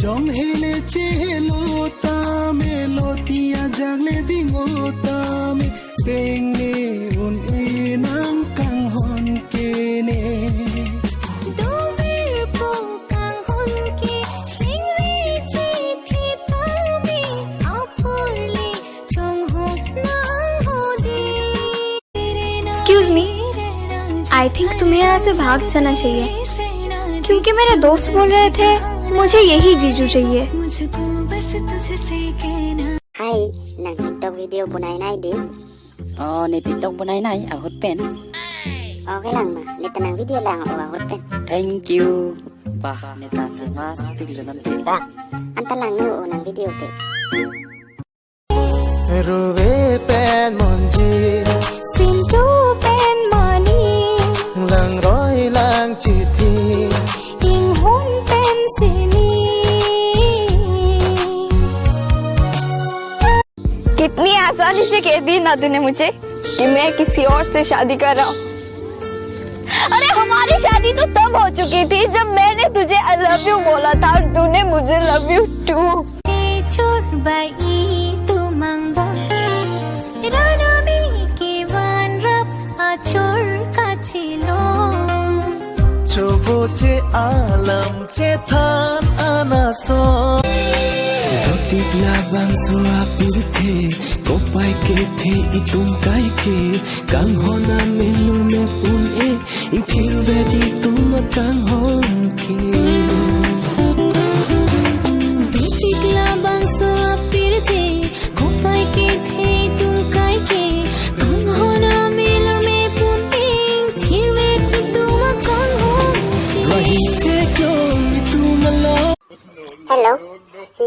Jom hele chelo tame lotia jagle dingo tame tengne un enang kang hon kene Dovir po kang hon ke singli chi thi tame aporle chong hok nang hodi Excuse me, I think तुम्हें यहाँ से भाग जाना चाहिए क्योंकि मेरे दोस्त बोल रहे थे मुझे यही जीजू चाहिए। Hai, nang TikTok video punai nai di. Oh, ni TikTok punai nai, hot pen. Oh, cái lần mà, ni tanang video lang hot pen. Thank you. Bah, ni ta famous tiglo nanti. Anta lang nu nang video pe. Rove pen monji Sintu pen mani lang roi lang chi thi ing hon pen sini कितनी आसानी से कह दी ना तूने मुझे कि मैं किसी और से शादी कर रहा हूँ। अरे हमारी शादी तो तब हो चुकी थी जब मैंने तुझे आई लव यू बोला था और तूने मुझे लव यू टू। छोट बाई तू मांगो रानामी की वन रब आचोर का चिलो Cobo ce alam ce than anaso Dotik labang suapir the Kopai ke the itum kai ke Kang hona menur me pun e Intir vedi tum kang hon ke Dotik labang suapir the Kopai ke the tum kai ke Kang hona menur me pun e Intir vedi tum kang hon Rahi te kyong itum alo Hello,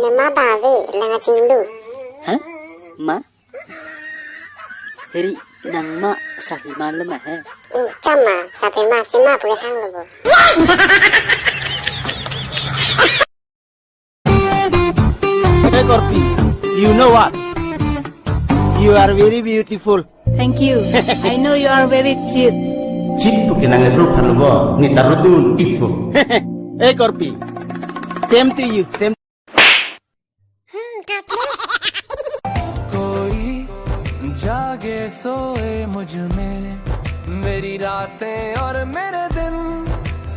nama bawe lang ching lu. Hah? Ma? Heri nang ma sakri malam ah. Ing chama sampai masih ma boleh hang lo. Hey Korpi, you know what? You are very beautiful. Thank you. I know you are very cute. Cipu kenangan rupa lo, ni tarudun itu. Hey Korpi, same to you. Same. कोई जागे सोए मुझ में मेरी रातें और मेरे दिन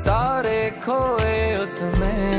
सारे खोए उसमें